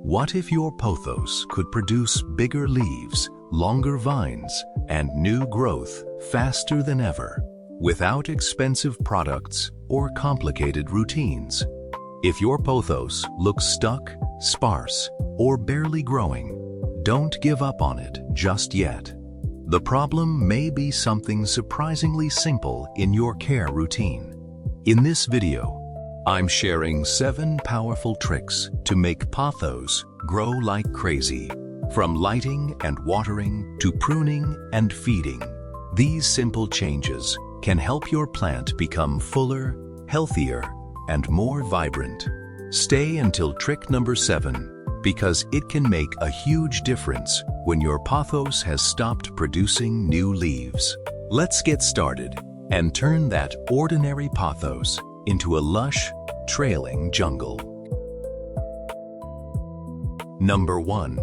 What if your pothos could produce bigger leaves, longer vines, and new growth faster than ever, without expensive products or complicated routines? If your pothos looks stuck, sparse, or barely growing, don't give up on it just yet. The problem may be something surprisingly simple in your care routine. In this video, I'm sharing 7 powerful tricks to make pothos grow like crazy. From lighting and watering to pruning and feeding, these simple changes can help your plant become fuller, healthier, and more vibrant. Stay until trick number 7, because it can make a huge difference when your pothos has stopped producing new leaves. Let's get started and turn that ordinary pothos into a lush, trailing jungle. Number 1.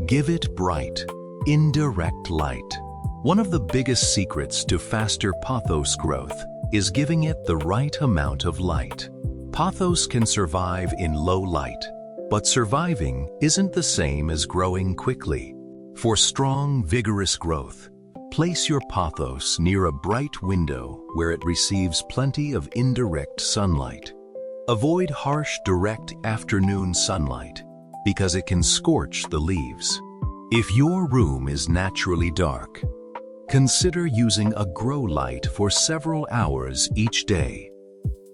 Give it bright, indirect light. One of the biggest secrets to faster pothos growth is giving it the right amount of light. Pothos can survive in low light, but surviving isn't the same as growing quickly. For strong, vigorous growth, place your pothos near a bright window where it receives plenty of indirect sunlight. Avoid harsh, direct afternoon sunlight because it can scorch the leaves. If your room is naturally dark, consider using a grow light for several hours each day.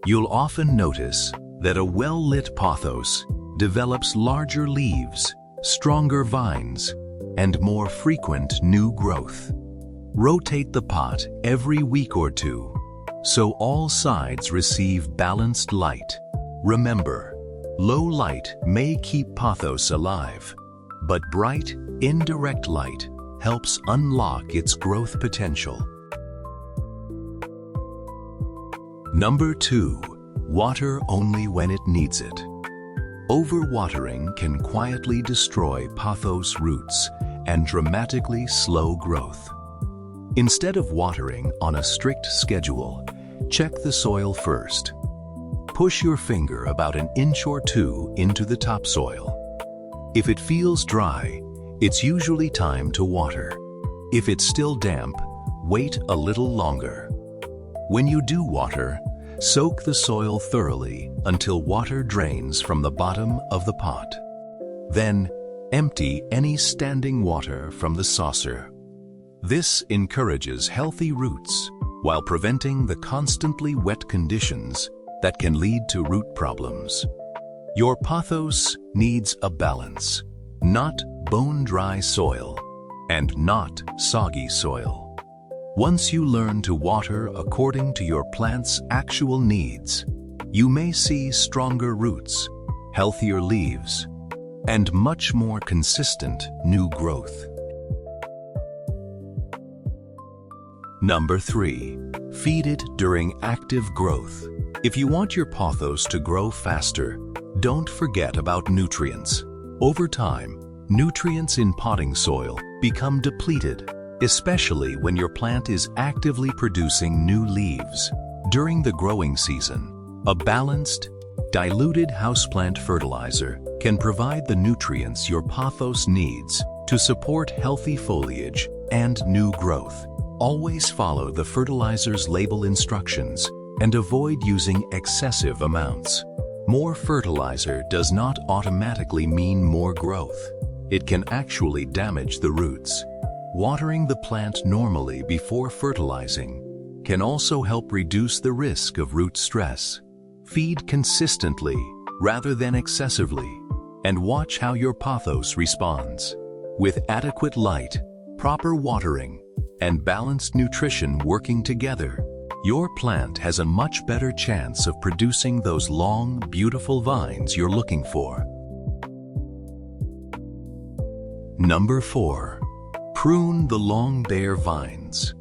You'll often notice that a well-lit pothos develops larger leaves, stronger vines, and more frequent new growth. Rotate the pot every week or 2, so all sides receive balanced light. Remember, low light may keep pothos alive, but bright, indirect light helps unlock its growth potential. Number 2. Water only when it needs it. Overwatering can quietly destroy pothos roots and dramatically slow growth. Instead of watering on a strict schedule, check the soil first. Push your finger about an inch or 2 into the topsoil. If it feels dry, it's usually time to water. If it's still damp, wait a little longer. When you do water, soak the soil thoroughly until water drains from the bottom of the pot. Then, empty any standing water from the saucer. This encourages healthy roots while preventing the constantly wet conditions that can lead to root problems. Your pothos needs a balance, not bone-dry soil and not soggy soil. Once you learn to water according to your plant's actual needs, you may see stronger roots, healthier leaves, and much more consistent new growth. Number 3. Feed it during active growth. If you want your pothos to grow faster, don't forget about nutrients. Over time, nutrients in potting soil become depleted, especially when your plant is actively producing new leaves. During the growing season, a balanced, diluted houseplant fertilizer can provide the nutrients your pothos needs to support healthy foliage and new growth. Always follow the fertilizer's label instructions and avoid using excessive amounts. More fertilizer does not automatically mean more growth. It can actually damage the roots. Watering the plant normally before fertilizing can also help reduce the risk of root stress. Feed consistently rather than excessively, and watch how your pothos responds. With adequate light, proper watering, and balanced nutrition working together, your plant has a much better chance of producing those long, beautiful vines you're looking for. Number 4. Prune the long bare vines.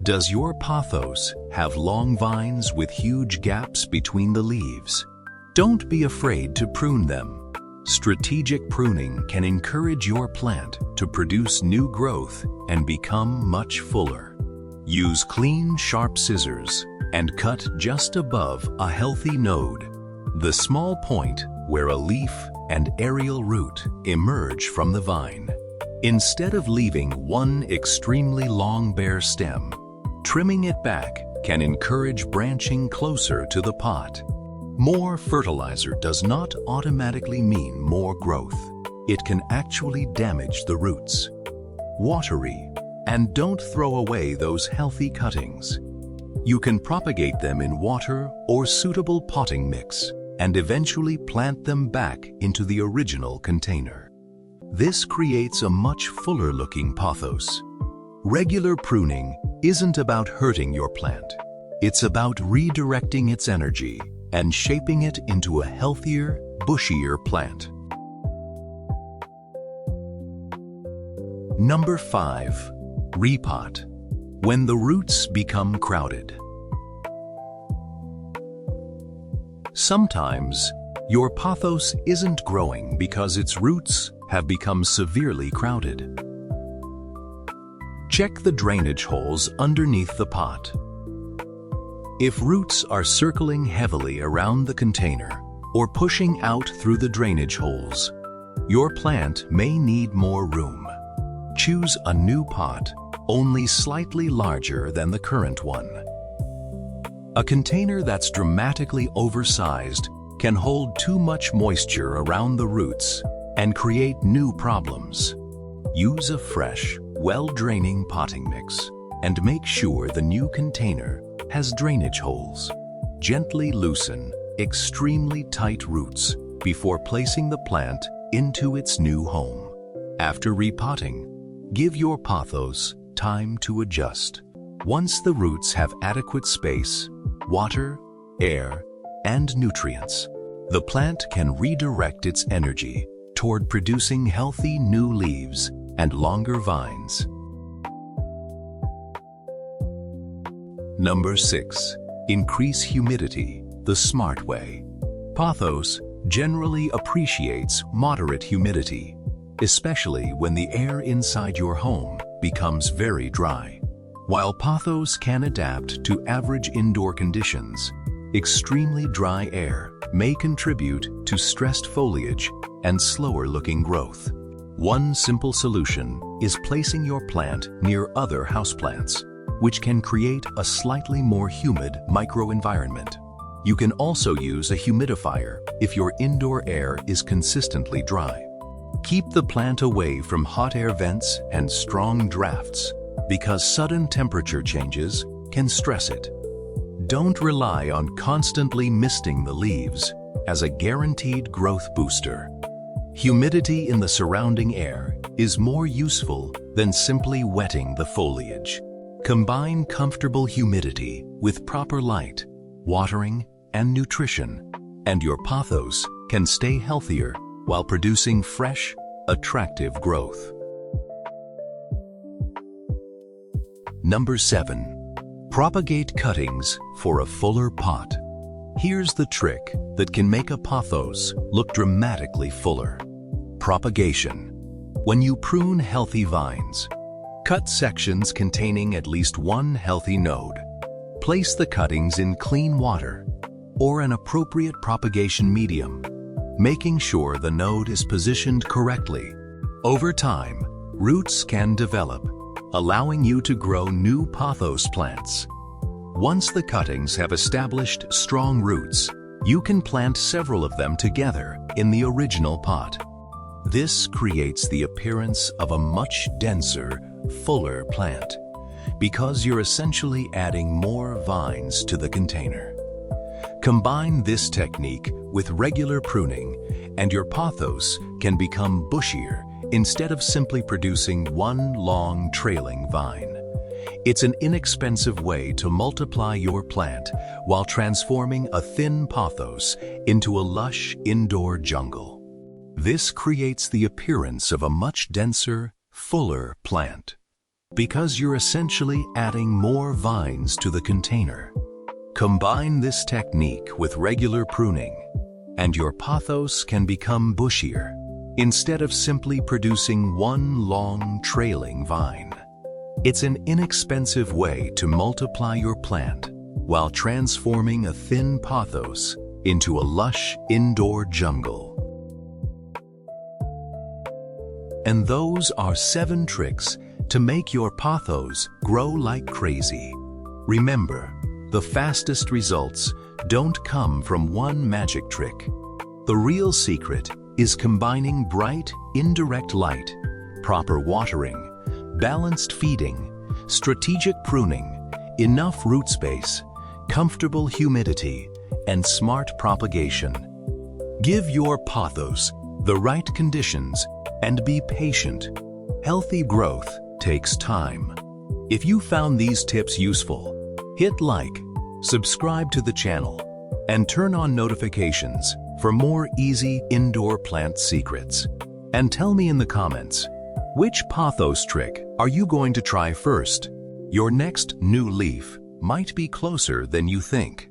Does your pothos have long vines with huge gaps between the leaves? Don't be afraid to prune them. Strategic pruning can encourage your plant to produce new growth and become much fuller. Use clean, sharp scissors and cut just above a healthy node, the small point where a leaf, and aerial root emerge from the vine. Instead of leaving one extremely long bare stem, trimming it back can encourage branching closer to the pot. More fertilizer does not automatically mean more growth. It can actually damage the roots. Watery, and don't throw away those healthy cuttings. You can propagate them in water or suitable potting mix and eventually plant them back into the original container. This creates a much fuller-looking pothos. Regular pruning isn't about hurting your plant. It's about redirecting its energy and shaping it into a healthier, bushier plant. Number 5. Repot. When the roots become crowded. Sometimes, your pothos isn't growing because its roots have become severely crowded. Check the drainage holes underneath the pot. If roots are circling heavily around the container or pushing out through the drainage holes, your plant may need more room. Choose a new pot, only slightly larger than the current one. A container that's dramatically oversized can hold too much moisture around the roots and create new problems. Use a fresh, well-draining potting mix and make sure the new container has drainage holes. Gently loosen extremely tight roots before placing the plant into its new home. After repotting, give your pothos time to adjust. Once the roots have adequate space, water, air, and nutrients, the plant can redirect its energy toward producing healthy new leaves and longer vines. Number 6. Increase humidity the smart way. Pothos generally appreciates moderate humidity, especially when the air inside your home becomes very dry. While pothos can adapt to average indoor conditions, extremely dry air may contribute to stressed foliage and slower-looking growth. One simple solution is placing your plant near other houseplants, which can create a slightly more humid microenvironment. You can also use a humidifier if your indoor air is consistently dry. Keep the plant away from hot air vents and strong drafts, because sudden temperature changes can stress it. Don't rely on constantly misting the leaves as a guaranteed growth booster. Humidity in the surrounding air is more useful than simply wetting the foliage. Combine comfortable humidity with proper light, watering, and nutrition, and your pothos can stay healthier while producing fresh, attractive growth. Number 7. Propagate cuttings for a fuller pot. Here's the trick that can make a pothos look dramatically fuller. Propagation. When you prune healthy vines, cut sections containing at least one healthy node. Place the cuttings in clean water or an appropriate propagation medium, making sure the node is positioned correctly. Over time, roots can develop, allowing you to grow new pothos plants. Once the cuttings have established strong roots, you can plant several of them together in the original pot. This creates the appearance of a much denser, fuller plant, because you're essentially adding more vines to the container. Combine this technique with regular pruning, and your pothos can become bushier instead of simply producing one long trailing vine. It's an inexpensive way to multiply your plant while transforming a thin pothos into a lush indoor jungle. This creates the appearance of a much denser, fuller plant, because you're essentially adding more vines to the container. Combine this technique with regular pruning, and your pothos can become bushier, instead of simply producing one long trailing vine. It's an inexpensive way to multiply your plant while transforming a thin pothos into a lush indoor jungle. And those are 7 tricks to make your pothos grow like crazy. Remember, the fastest results don't come from one magic trick. The real secret is combining bright, indirect light, proper watering, balanced feeding, strategic pruning, enough root space, comfortable humidity, and smart propagation. Give your pothos the right conditions and be patient. Healthy growth takes time. If you found these tips useful, hit like, subscribe to the channel, and turn on notifications for more easy indoor plant secrets. And tell me in the comments, which pothos trick are you going to try first? Your next new leaf might be closer than you think.